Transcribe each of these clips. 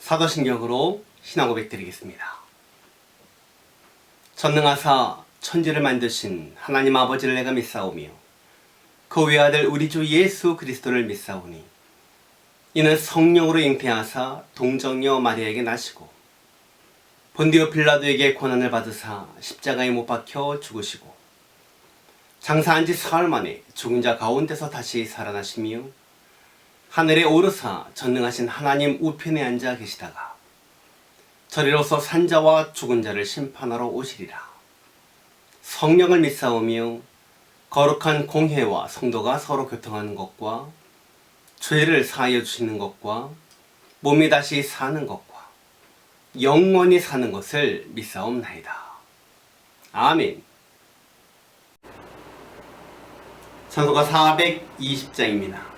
사도신경으로 신앙 고백 드리겠습니다. 전능하사 천지를 만드신 하나님 아버지를 내가 믿사오며 그 외아들 우리 주 예수 그리스도를 믿사오니 이는 성령으로 잉태하사 동정녀 마리아에게 나시고 본디오 빌라도에게 고난을 받으사 십자가에 못 박혀 죽으시고 장사한 지 사흘 만에 죽은 자 가운데서 다시 살아나시며 하늘에 오르사 전능하신 하나님 우편에 앉아 계시다가 저리로서 산자와 죽은 자를 심판하러 오시리라. 성령을 믿사오며 거룩한 공회와 성도가 서로 교통하는 것과 죄를 사하여 주시는 것과 몸이 다시 사는 것과 영원히 사는 것을 믿사옵나이다. 아멘. 찬송가 420장입니다.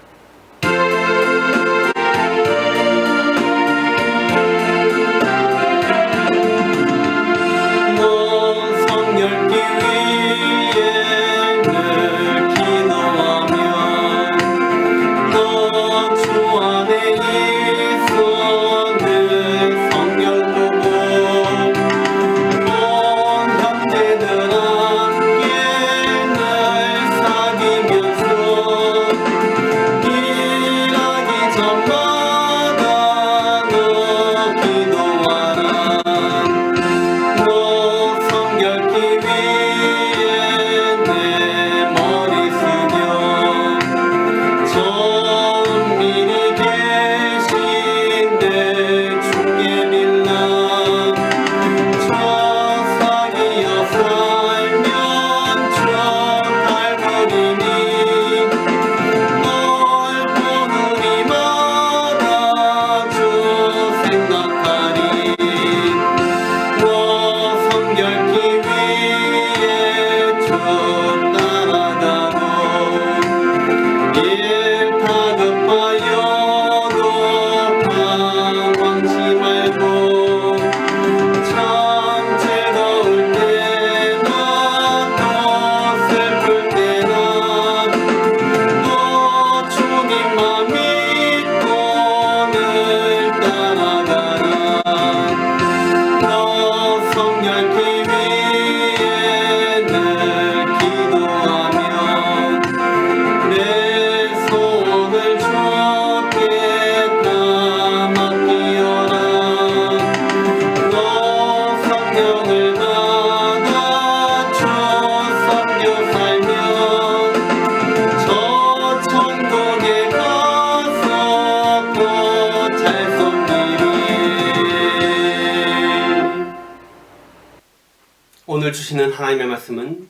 오늘 주시는 하나님의 말씀은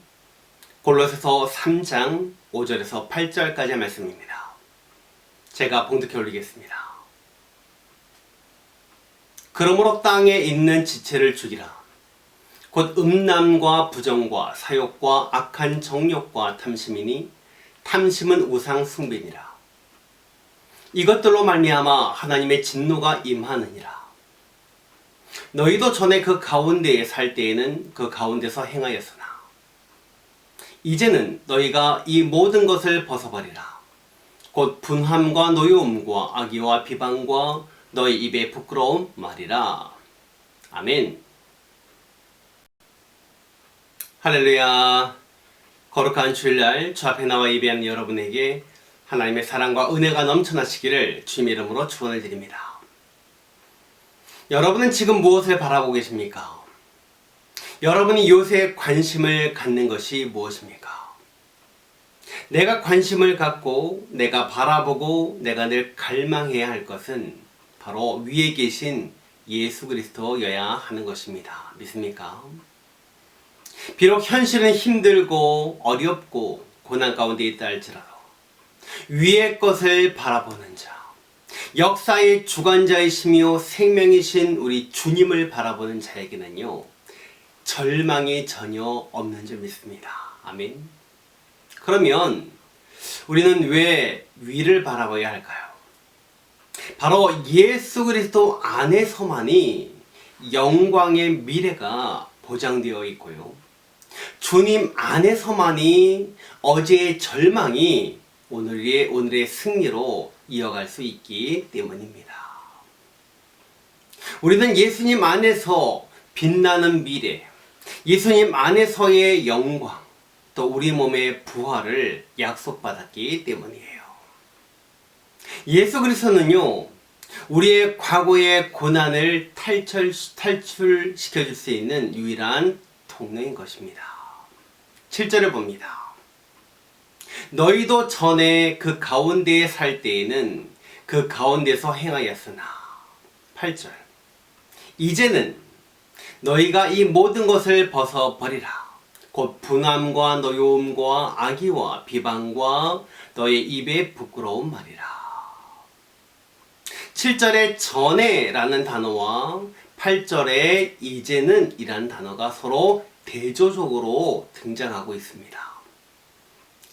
골로새서 3장 5절에서 8절까지의 말씀입니다. 제가 봉독해 올리겠습니다. 그러므로 땅에 있는 지체를 죽이라. 곧 음란과 부정과 사욕과 악한 정욕과 탐심이니 탐심은 우상 숭배니라. 이것들로 말미암아 하나님의 진노가 임하느니라. 너희도 전에 그 가운데에 살 때에는 그 가운데서 행하였으나 이제는 너희가 이 모든 것을 벗어버리라. 곧 분함과 노여움과 악의와 비방과 너희 입의 부끄러운 말이라. 아멘. 할렐루야. 거룩한 주일날 주 앞에 나와 예배하는 여러분에게 하나님의 사랑과 은혜가 넘쳐나시기를 주님의 이름으로 축원을 드립니다. 여러분은 지금 무엇을 바라보고 계십니까? 여러분이 요새 관심을 갖는 것이 무엇입니까? 내가 관심을 갖고 내가 바라보고 내가 늘 갈망해야 할 것은 바로 위에 계신 예수 그리스도여야 하는 것입니다. 믿습니까? 비록 현실은 힘들고 어렵고 고난 가운데 있다 할지라도 위의 것을 바라보는 자, 역사의 주관자이시며 생명이신 우리 주님을 바라보는 자에게는요, 절망이 전혀 없는 줄 믿습니다. 아멘. 그러면 우리는 왜 위를 바라봐야 할까요? 바로 예수 그리스도 안에서만이 영광의 미래가 보장되어 있고요, 주님 안에서만이 어제의 절망이 오늘의 승리로 이어갈 수 있기 때문입니다. 우리는 예수님 안에서 빛나는 미래, 예수님 안에서의 영광, 또 우리 몸의 부활을 약속받았기 때문이에요. 예수 그리스도는요, 우리의 과거의 고난을 탈출시켜줄 수 있는 유일한 통로인 것입니다. 7절을 봅니다. 너희도 전에 그 가운데에 살 때에는 그 가운데서 행하였으나 8절 이제는 너희가 이 모든 것을 벗어버리라. 곧 분함과 노여움과 악의와 비방과 너의 입에 부끄러운 말이라. 7절에 전에 라는 단어와 8절에 이제는 이라는 단어가 서로 대조적으로 등장하고 있습니다.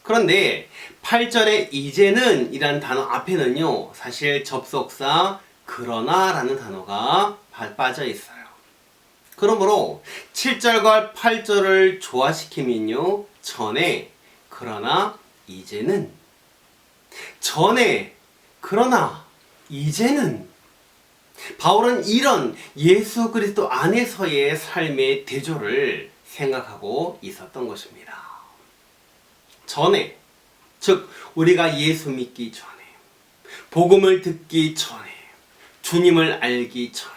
그런데 8절에 이제는 이라는 단어 앞에는요, 사실 접속사 그러나 라는 단어가 빠져 있어요. 그러므로 7절과 8절을 조화시키면요, 전에 그러나 이제는, 전에 그러나 이제는, 바울은 이런 예수 그리스도 안에서의 삶의 대조를 생각하고 있었던 것입니다. 전에, 즉 우리가 예수 믿기 전에, 복음을 듣기 전에, 주님을 알기 전에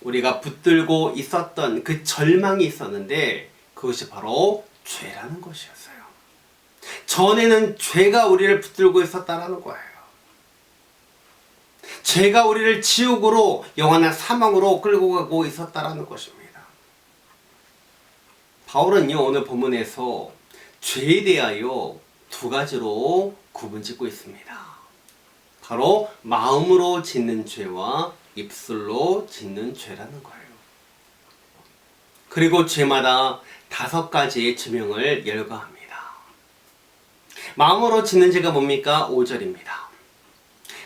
우리가 붙들고 있었던 그 절망이 있었는데 그것이 바로 죄라는 것이었어요. 전에는 죄가 우리를 붙들고 있었다라는 거예요. 죄가 우리를 지옥으로, 영원한 사망으로 끌고 가고 있었다라는 것입니다. 바울은요, 오늘 본문에서 죄에 대하여 두 가지로 구분짓고 있습니다. 바로 마음으로 짓는 죄와 입술로 짓는 죄라는 거예요. 그리고 죄마다 5가지의 지명을 열거합니다. 마음으로 짓는 죄가 뭡니까? 5절입니다.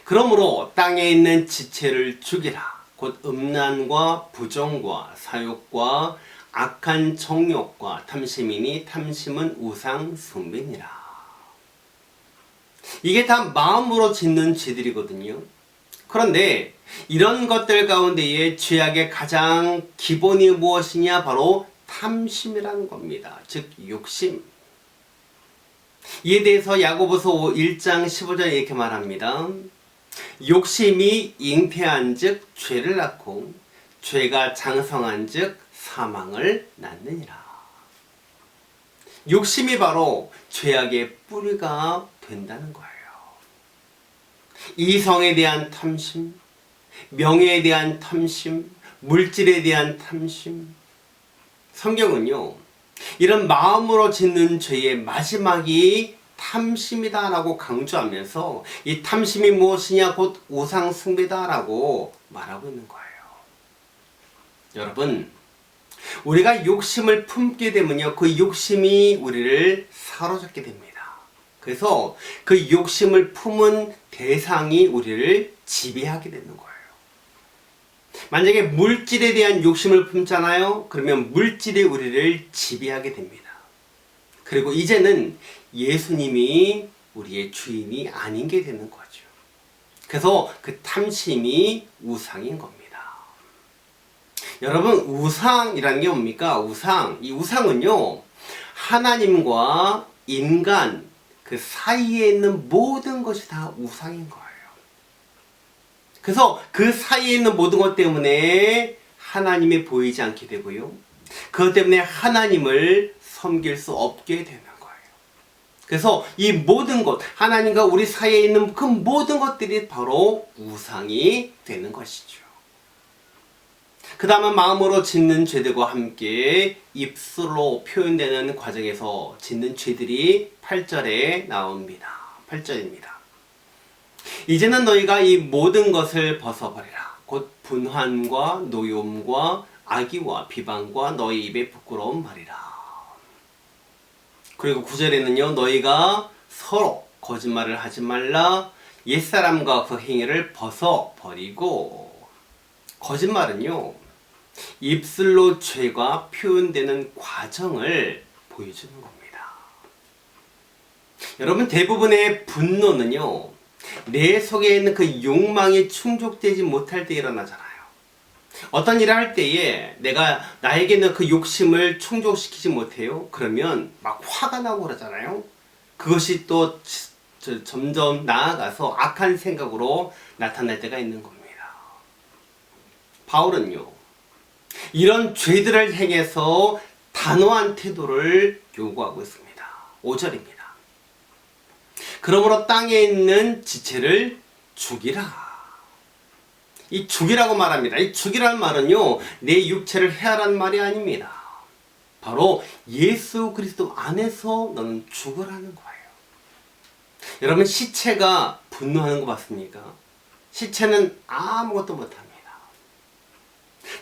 그러므로 땅에 있는 지체를 죽이라. 곧 음란과 부정과 사욕과 악한 정욕과 탐심이니 탐심은 우상 숭배니라. 이게 다 마음으로 짓는 죄들이거든요. 그런데 이런 것들 가운데에 죄악의 가장 기본이 무엇이냐? 바로 탐심이라는 겁니다. 즉 욕심. 이에 대해서 야고보서 1장 15절에 이렇게 말합니다. 욕심이 잉태한 즉 죄를 낳고 죄가 장성한 즉 사망을 낳느니라. 욕심이 바로 죄악의 뿌리가 된다는 거예요. 이성에 대한 탐심, 명예에 대한 탐심, 물질에 대한 탐심. 성경은요, 이런 마음으로 짓는 죄의 마지막이 탐심이다라고 강조하면서 이 탐심이 무엇이냐? 곧 우상 숭배다라고 말하고 있는 거예요. 여러분, 우리가 욕심을 품게 되면요, 그 욕심이 우리를 사로잡게 됩니다. 그래서 그 욕심을 품은 대상이 우리를 지배하게 되는 거예요. 만약에 물질에 대한 욕심을 품잖아요. 그러면 물질이 우리를 지배하게 됩니다. 그리고 이제는 예수님이 우리의 주인이 아닌 게 되는 거죠. 그래서 그 탐심이 우상인 겁니다. 여러분, 우상이라는 게 뭡니까? 이 우상은요, 하나님과 인간 그 사이에 있는 모든 것이 다 우상인 거예요. 그래서 그 사이에 있는 모든 것 때문에 하나님이 보이지 않게 되고요, 그것 때문에 하나님을 섬길 수 없게 되는 거예요. 그래서 이 모든 것, 하나님과 우리 사이에 있는 그 모든 것들이 바로 우상이 되는 것이죠. 그 다음은 마음으로 짓는 죄들과 함께 입술로 표현되는 과정에서 짓는 죄들이 8절에 나옵니다. 8절입니다. 이제는 너희가 이 모든 것을 벗어버리라. 곧 분환과 노여움과 악의와 비방과 너희 입에 부끄러운 말이라. 그리고 9절에는요, 너희가 서로 거짓말을 하지 말라. 옛사람과 그 행위를 벗어버리고. 거짓말은요, 입술로 죄가 표현되는 과정을 보여주는 겁니다. 여러분, 대부분의 분노는요, 내 속에 있는 그 욕망이 충족되지 못할 때 일어나잖아요. 어떤 일을 할 때에 내가 나에게 있는 그 욕심을 충족시키지 못해요. 그러면 막 화가 나고 그러잖아요. 그것이 또 점점 나아가서 악한 생각으로 나타날 때가 있는 겁니다. 바울은요, 이런 죄들을 행해서 단호한 태도를 요구하고 있습니다. 5절입니다. 그러므로 땅에 있는 지체를 죽이라. 이 죽이라고 말합니다. 이 죽이라는 말은요, 내 육체를 해하라는 말이 아닙니다. 바로 예수 그리스도 안에서 너는 죽으라는 거예요. 여러분, 시체가 분노하는 거 봤습니까? 시체는 아무것도 못합니다.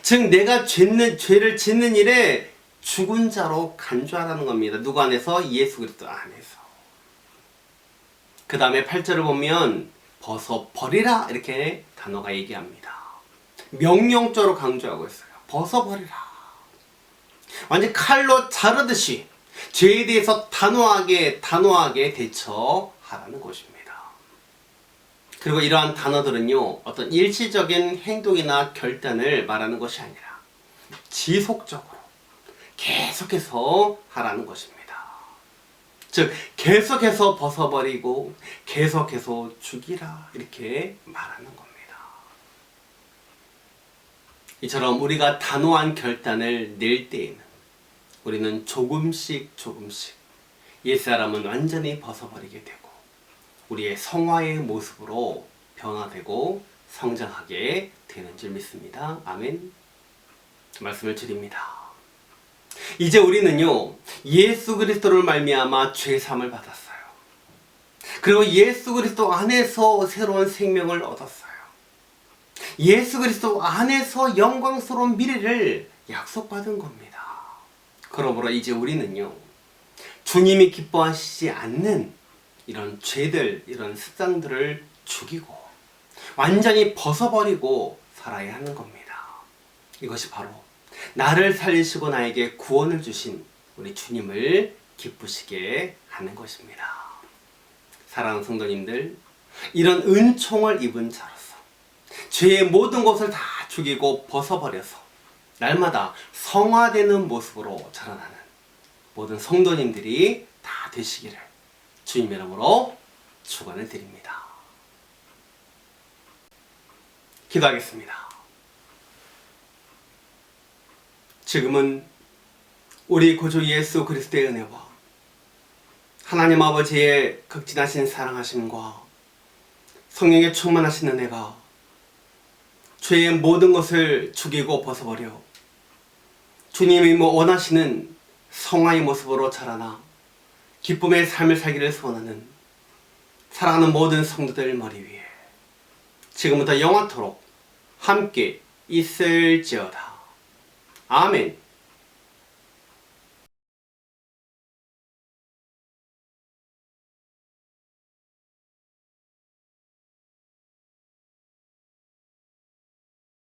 즉 내가 죄를 짓는 일에 죽은 자로 간주하라는 겁니다. 누구 안에서? 예수 그리스도 안에서. 그 다음에 8절을 보면 벗어버리라 이렇게 단어가 얘기합니다. 명령적으로 강조하고 있어요. 벗어버리라. 완전 칼로 자르듯이 죄에 대해서 단호하게 대처하라는 것입니다. 그리고 이러한 단어들은요, 어떤 일시적인 행동이나 결단을 말하는 것이 아니라 지속적으로 계속해서 하라는 것입니다. 즉 계속해서 벗어버리고 계속해서 죽이라 이렇게 말하는 겁니다. 이처럼 우리가 단호한 결단을 낼 때에는 우리는 조금씩 옛사람은 완전히 벗어버리게 되고 우리의 성화의 모습으로 변화되고 성장하게 되는 줄 믿습니다. 아멘. 말씀을 드립니다. 이제 우리는요, 예수 그리스도를 말미암아 죄사함을 받았어요. 그리고 예수 그리스도 안에서 새로운 생명을 얻었어요. 예수 그리스도 안에서 영광스러운 미래를 약속받은 겁니다. 그러므로 이제 우리는요, 주님이 기뻐하시지 않는 이런 죄들, 이런 습관들을 죽이고 완전히 벗어버리고 살아야 하는 겁니다. 이것이 바로 나를 살리시고 나에게 구원을 주신 우리 주님을 기쁘시게 하는 것입니다. 사랑하는 성도님들, 이런 은총을 입은 자로서 죄의 모든 것을 다 죽이고 벗어버려서 날마다 성화되는 모습으로 자라나는 모든 성도님들이 다 되시기를 주님의 이름으로 축원을 드립니다. 기도하겠습니다. 지금은 우리 구주 예수 그리스도의 은혜와 하나님 아버지의 극진하신 사랑하심과 성령의 충만하신 은혜가 죄의 모든 것을 죽이고 벗어버려 주님이 원하시는 성화의 모습으로 자라나 기쁨의 삶을 살기를 소원하는 사랑하는 모든 성도들 머리 위에 지금부터 영원토록 함께 있을지어다. 아멘.